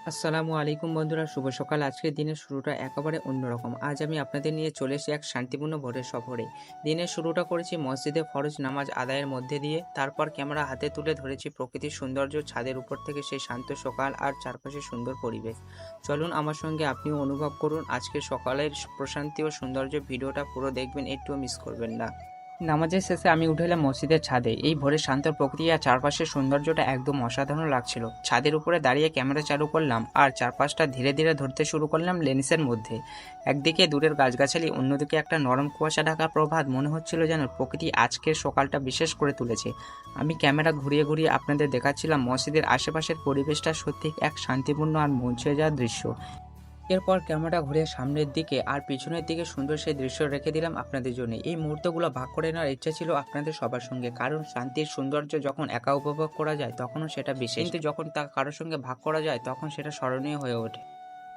আসসালামু আলাইকুম বন্ধুরা, শুভ সকাল। আজকের দিনের শুরুটা একেবারে অন্যরকম। আজ আমি আপনাদের নিয়ে চলে এসেছি এক শান্তিপূর্ণ ভোরের সফরে। দিনের শুরুটা করেছি মসজিদে ফরজ নামাজ আদায়ের মধ্যে দিয়ে। তারপর ক্যামেরা হাতে তুলে ধরেছি প্রকৃতির সৌন্দর্য, ছাদের উপর থেকে সেই শান্ত সকাল আর চারপাশে সুন্দর পরিবেশ। চলুন আমার সঙ্গে আপনিও অনুভব করুন আজকের সকালের প্রশান্তি ও সৌন্দর্য। ভিডিওটা পুরো দেখবেন, একটুও মিস করবেন না। নামাজের শেষে আমি উঠে এলাম মসজিদের ছাদে। এই ভোরে শান্ত প্রকৃতি আর চারপাশের সৌন্দর্যটা একদম অসাধারণ লাগছিল। ছাদের উপরে দাঁড়িয়ে ক্যামেরা চালু করলাম আর চারপাশটা ধীরে ধীরে ধরতে শুরু করলাম লেন্সের মধ্যে। একদিকে দূরের গাছগাছালি, অন্যদিকে একটা নরম কুয়াশা ঢাকা প্রভাত। মনে হচ্ছিল যেন প্রকৃতি আজকের সকালটা বিশেষ করে তুলেছে। আমি ক্যামেরা ঘুরিয়ে ঘুরিয়ে আপনাদের দেখাচ্ছিলাম মসজিদের আশেপাশের পরিবেশটা সত্যি এক শান্তিপূর্ণ আর মন ছুঁয়ে যাওয়ার দৃশ্য। এরপর ক্যামেরাটা ঘুরিয়ে সামনের দিকে আর পিছনের দিকে সুন্দর সেই দৃশ্য রেখে দিলাম আপনাদের জন্য। এই মুহূর্তগুলো ভাগ করে নেওয়ার ইচ্ছা ছিল আপনাদের সবার সঙ্গে, কারণ শান্তির সৌন্দর্য যখন একা উপভোগ করা যায় তখনও সেটা বিশেষ, কিন্তু যখন তা কারোর সঙ্গে ভাগ করা যায় তখন সেটা স্মরণীয় হয়ে ওঠে।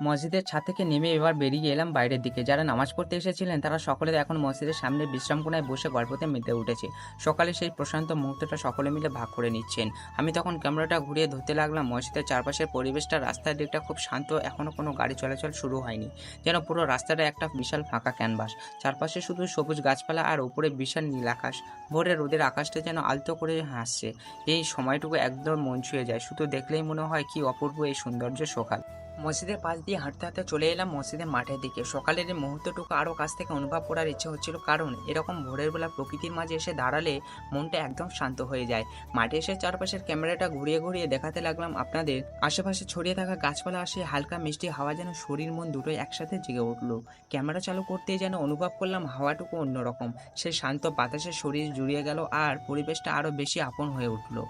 মসজিদের ছাদ থেকে নেমে এবার বেরিয়ে এলাম বাইরের দিকে। যারা নামাজ পড়তে এসেছিলেন তারা সকলে এখন মসজিদের সামনে বিশ্রাম কোণায় বসে গল্পতে মেতে উঠেছে। সকালে সেই প্রশান্ত মুহূর্তটা সকলে মিলে ভাগ করে নিচ্ছেন। আমি তখন ক্যামেরাটা ঘুরিয়ে ধরতে লাগলাম মসজিদের চারপাশের পরিবেশটা। রাস্তার দিকটা খুব শান্ত, এখনও কোনো গাড়ি চলাচল শুরু হয়নি। যেন পুরো রাস্তাটা একটা বিশাল ফাঁকা ক্যানভাস। চারপাশে শুধু সবুজ গাছপালা আর উপরে বিশাল নীল আকাশ। ভোরের রোদের আকাশটা যেন আলতো করে হাসছে। এই সময়টুকু একদম মন ছুঁয়ে যায়, শুধু দেখলেই মনে হয় কি অপূর্ব এই সৌন্দর্য সকাল। মসজিদের পাশ দিয়ে হাঁটতে হাঁটতে চলে এলাম মসজিদের মাঠের দিকে। সকালের এই মুহূর্তটুকু আরও কাছ থেকে অনুভব করার ইচ্ছে হচ্ছিল, কারণ এরকম ভোরের বেলা প্রকৃতির মাঝে এসে দাঁড়ালে মনটা একদম শান্ত হয়ে যায়। মাঠে এসে চারপাশের ক্যামেরাটা ঘুরিয়ে ঘুরিয়ে দেখাতে লাগলাম আপনাদের। আশেপাশে ছড়িয়ে থাকা গাছপালা আসে হালকা মিষ্টি হাওয়া, যেন শরীর মন দুটোই একসাথে জেগে উঠলো। ক্যামেরা চালু করতেই যেন অনুভব করলাম হাওয়াটুকু অন্যরকম। সেই শান্ত বাতাসে শরীর জুড়িয়ে গেল আর পরিবেশটা আরও বেশি আপন হয়ে উঠলো।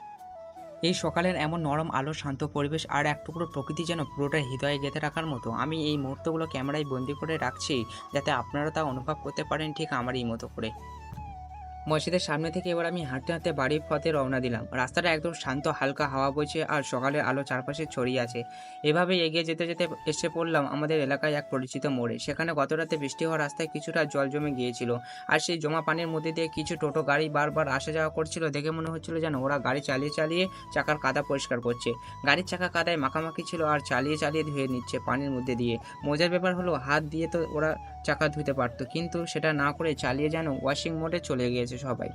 এই সকালের এমন নরম আলো, শান্ত পরিবেশ আর এক টুকরো প্রকৃতি যেন পুরোটা হৃদয়ে গেঁথে রাখার মতো। আমি এই মুহূর্তগুলো ক্যামেরায় বন্দি করে রাখছি, যাতে আপনারা তা অনুভব করতে পারেন ঠিক আমার এই মতো করে। মসজিদের সামনে থেকে এবার আমি হাঁটতে হাঁটতে বাড়ির পথে রওনা দিলাম। রাস্তাটা একদম শান্ত, হালকা হাওয়া বইছে আর সকালের আলো চারপাশে ছড়িয়ে আছে। এভাবে এগিয়ে যেতে যেতে এসে পড়লাম আমাদের এলাকায় এক পরিচিত মোড়ে। সেখানে গত রাতে বৃষ্টি হওয়া রাস্তায় কিছুটা জল জমে গিয়েছিল, আর সেই জমা পানির মধ্যে দিয়ে কিছু টোটো গাড়ি বারবার আসা যাওয়া করছিল। দেখে মনে হচ্ছিল যেন ওরা গাড়ি চালিয়ে চালিয়ে চাকার কাদা পরিষ্কার করছে। গাড়ির চাকা কাদায় মাখামাখি ছিল আর চালিয়ে চালিয়ে ধুয়ে নিচ্ছে পানির মধ্যে দিয়ে। মজার ব্যাপার হলো হাত দিয়ে তো ওরা চাকা ধুতে পারতো, কিন্তু সেটা না করে চালিয়ে যেন ওয়াশিং মোডে চলে গিয়েছে সবাই।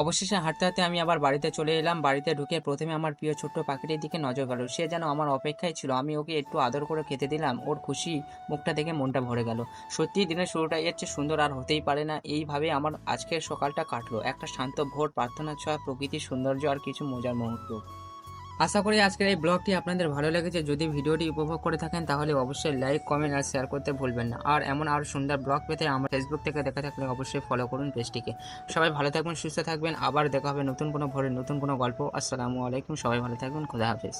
অবশেষে হাঁটতে হাঁটতে আমি আবার বাড়িতে চলে এলাম। বাড়িতে ঢুকে প্রথমে আমার প্রিয় ছোট্ট পাখিটির দিকে নজর গেল। সে যেন আমার অপেক্ষায় ছিল। আমি ওকে একটু আদর করে খেতে দিলাম। ওর খুশি মুখটা দেখে মনটা ভরে গেল। সত্যিই দিনের শুরুটা এর চেয়ে সুন্দর আর হতেই পারে না। এইভাবে আমার আজকের সকালটা কাটলো, একটা শান্ত ভোর, প্রার্থনা ছোঁয়া, প্রকৃতির সৌন্দর্য আর কিছু মজার মুহূর্ত। আশা করি আজকের এই ব্লগটি আপনাদের ভালো লেগেছে। যদি ভিডিওটি উপভোগ করে থাকেন তাহলে অবশ্যই লাইক, কমেন্ট আর শেয়ার করতে ভুলবেন না। আর এমন আরও সুন্দর ব্লগ পেতে আমার ফেসবুক থেকে দেখে থাকলে অবশ্যই ফলো করুন পেজটিকে। সবাই ভালো থাকবেন, সুস্থ থাকবেন। আবার দেখা হবে নতুন কোনো ভোরের নতুন কোনো গল্প। আসসালামু আলাইকুম, সবাই ভালো থাকবেন, খোদা হাফেজ।